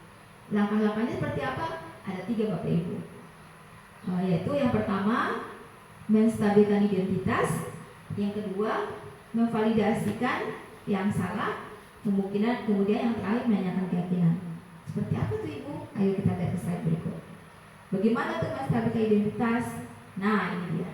Langkah-langkahnya seperti apa? Ada 3 Bapak Ibu. Yaitu yang pertama menstabilkan identitas, yang kedua memvalidasikan yang salah, kemudian yang terakhir menanyakan keyakinan. Seperti apa tuh Ibu? Ayo kita lihat ke slide berikut. Bagaimana tuh menstabilkan identitas? Nah, ini dia.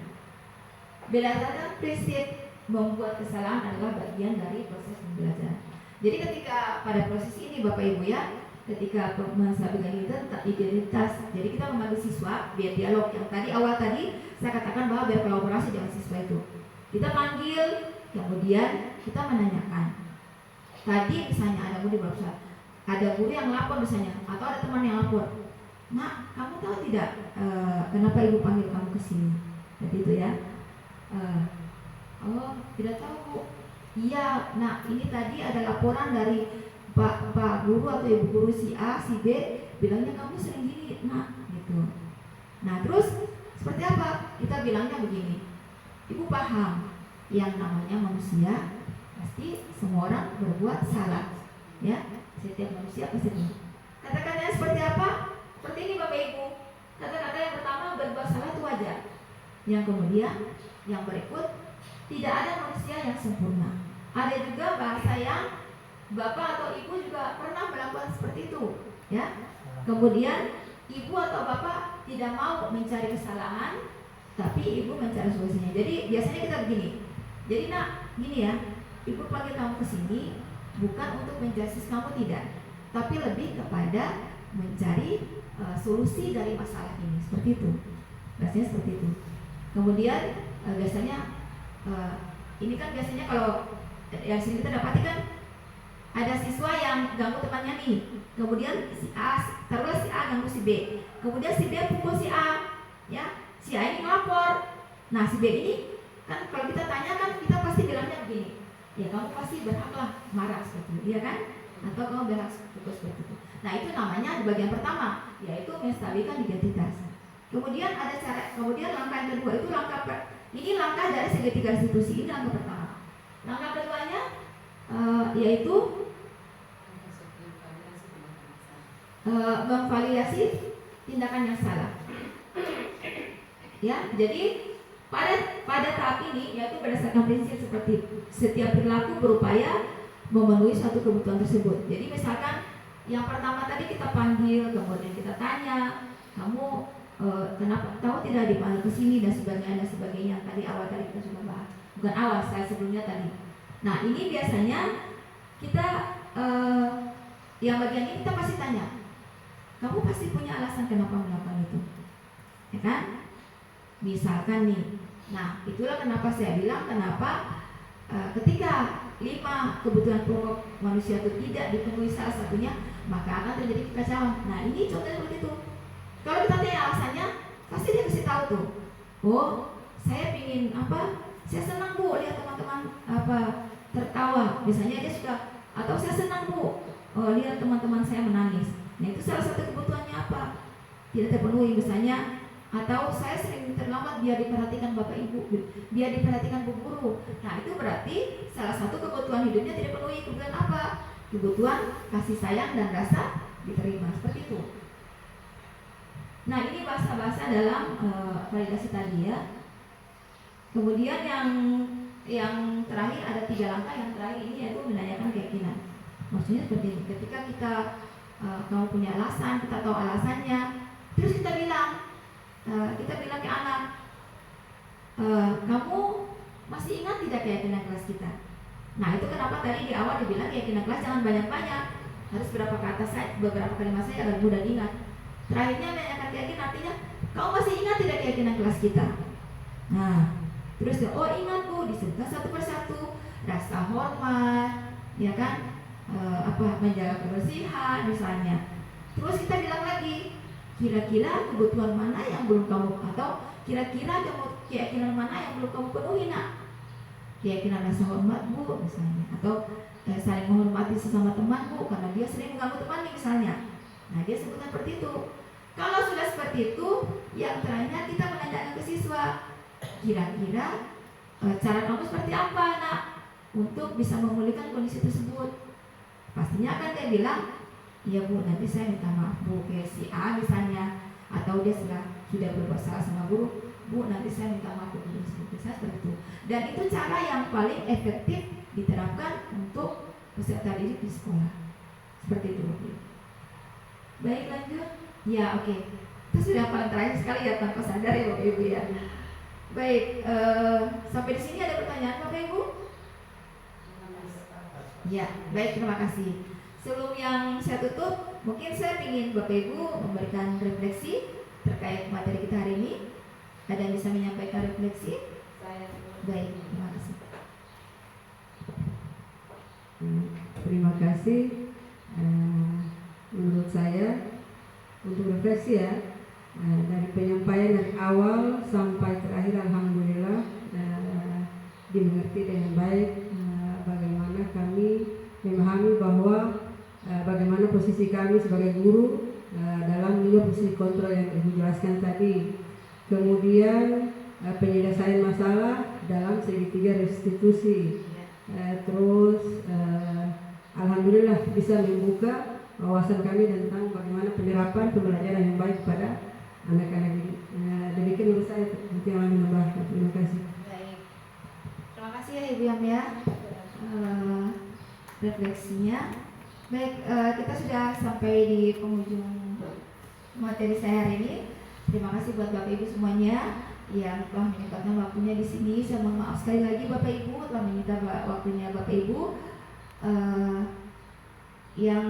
Berdasarkan prinsip membuat kesalahan adalah bagian dari proses pembelajaran. Jadi ketika pada proses ini Bapak Ibu ya, ketika menstabilkan identitas, jadi kita memanggil siswa biar dialog. Yang tadi awal tadi saya katakan bahwa biar kolaborasi dengan siswa itu. Kita panggil, kemudian kita menanyakan. Tadi misalnya ada murid berusaha, ada guru yang lapor misalnya, atau ada teman yang lapor. Nak, kamu tahu tidak kenapa ibu panggil kamu ke sini? Jadi itu ya. Oh, tidak tahu Bu. Iya, nah ini tadi ada laporan dari Pak guru atau ibu guru si A, si B bilangnya kamu sering gini, nak, gitu. Nah terus seperti apa? Kita bilangnya begini. Ibu paham yang namanya manusia pasti semua orang berbuat salah, ya. Setiap manusia pasti berbuat. Kata-katanya seperti apa? Seperti ini Bapak Ibu. Kata-kata yang pertama berbuat salah itu wajar. Yang kemudian yang berikut tidak ada manusia yang sempurna. Ada juga bahasa yang Bapak atau Ibu juga pernah melakukan seperti itu, ya. Kemudian Ibu atau Bapak tidak mau mencari kesalahan, tapi Ibu mencari solusinya. Jadi biasanya kita begini. Jadi nak, gini ya, Ibu panggil kamu ke sini bukan untuk menjustice kamu tidak, tapi lebih kepada mencari solusi dari masalah ini. Seperti itu. Biasanya seperti itu. Kemudian biasanya ini kan biasanya kalau yang sini kita dapati kan ada siswa yang ganggu temannya nih, kemudian si A, taruhlah si A ganggu si B, kemudian si B pukul si A, ya, si A ini melapor. Nah si B ini kan kalau kita tanya kan kita pasti bilangnya begini, ya kamu pasti berhaklah marah seperti itu, iya kan? Atau kamu berhak pukul seperti itu. Nah itu namanya di bagian pertama, yaitu menstabilkan identitas. Kemudian ada cara, kemudian langkah yang kedua itu ini langkah dari segitiga institusi, ini langkah pertama. Langkah keduanya yaitu memvalidasi tindakan yang salah. Ya, jadi pada tahap ini yaitu berdasarkan prinsip seperti setiap perilaku berupaya memenuhi suatu kebutuhan tersebut. Jadi misalkan yang pertama tadi kita panggil, kemudian kita tanya, kamu kenapa tahu tidak dipanggil ke sini dan sebagainya. Tadi awal tadi kita sudah bahas. Bukan awal, saya sebelumnya tadi. Nah ini biasanya kita yang bagian ini kita pasti tanya, kamu pasti punya alasan kenapa melakukan itu, ya kan? Misalkan nih, nah itulah kenapa saya bilang kenapa ketika 5 kebutuhan pokok manusia itu tidak dipenuhi salah satunya, maka akan terjadi kekacauan. Nah ini contohnya seperti itu. Kalau kita tanya alasannya, pasti dia kasih tahu tuh. Oh, saya pingin apa? Saya senang Bu lihat teman-teman tertawa. Misalnya dia suka, atau saya senang Bu lihat teman-teman saya menangis. Nah itu salah satu kebutuhannya apa? Tidak terpenuhi misalnya. Atau saya sering terlambat biar diperhatikan Bapak Ibu, biar diperhatikan Bu Guru. Nah itu berarti salah satu kebutuhan hidupnya tidak penuhi. Kebutuhan apa? Kebutuhan kasih sayang dan rasa diterima. Seperti itu. Nah ini bahasa-bahasa dalam validasi tadi ya. Kemudian yang terakhir ada 3 langkah. Yang terakhir ini yaitu menanyakan keyakinan. Maksudnya seperti ini. Ketika kita kamu punya alasan, kita tahu alasannya, terus kita bilang ke anak, kamu masih ingat tidak keyakinan kelas kita? Nah itu kenapa tadi di awal dibilang keyakinan kelas jangan banyak-banyak, harus beberapa kata saja, beberapa kalimat saja agar mudah diingat. Terakhirnya banyakkan keyakinan artinya kau masih ingat tidak keyakinan kelas kita? Nah terus oh ingat Bu, disebutkan satu persatu, rasa hormat, ya kan, menjaga kebersihan misalnya. Terus kita bilang lagi, kira-kira kebutuhan mana yang belum kamu, atau kira-kira keyakinan mana yang belum kamu penuhi nak? Keyakinan rasa hormat Bu misalnya, atau saling menghormati sesama teman Bu, karena dia sering mengganggu temannya misalnya. Nah dia sebutkan seperti itu. Kalau sudah seperti itu, yang terakhirnya kita menanyakan ke siswa, kira-kira cara kamu seperti apa nak untuk bisa memulihkan kondisi tersebut? Pastinya akan dia bilang, iya Bu, nanti saya minta maaf Bu ke si A misalnya, atau dia sudah berbuat salah sama guru, Bu nanti saya minta maaf ke guru seperti itu. Dan itu cara yang paling efektif diterapkan untuk peserta didik di sekolah. Seperti itu Bu. Baik lanjut. Ya oke. Itu sudah paling terakhir sekali ya tanpa sadar ya Bapak Ibu ya. Baik, sampai di sini ada pertanyaan Bapak Ibu? Ya, baik, terima kasih. Sebelum yang saya tutup, mungkin saya ingin Bapak Ibu memberikan refleksi terkait materi kita hari ini. Ada yang bisa menyampaikan refleksi? Baik, terima kasih. Terima kasih. Menurut saya untuk refleksi ya, dari penyampaian dari awal sampai terakhir alhamdulillah dimengerti dengan baik bagaimana kami memahami bahwa bagaimana posisi kami sebagai guru dalam posisi kontrol yang Ibu jelaskan tadi. Kemudian penyelesaian masalah dalam segitiga restitusi. Terus alhamdulillah bisa membuka wawasan kami tentang bagaimana penerapan pembelajaran yang baik pada anak-anak ini. Demikian menurut saya, nanti yang lain menambahkan. Terima kasih. Baik, terima kasih ya Ibu Yam ya refleksinya. Baik, kita sudah sampai di penghujung materi saya hari ini. Terima kasih buat Bapak Ibu semuanya yang telah menyempatkan waktunya di sini. Saya mohon maaf sekali lagi Bapak Ibu telah menyita waktunya Bapak Ibu. Yang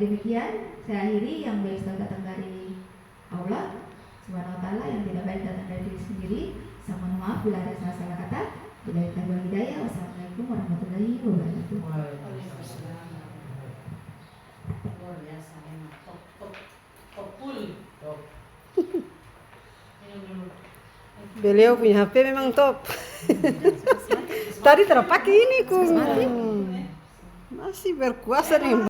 demikian saya akhiri. Yang baik datang dari Allah Subhanahu wa taala, yang tidak baik datang dari diri sendiri. Saya mohon maaf bila ada salah kata. Bila ada hidayah. Wassalamualaikum warahmatullahi wabarakatuh. Luar biasa memang top full. Minum dulu. Beliau punya HP memang top. Tadi terpakai ini ku. Masih berkuasa nih.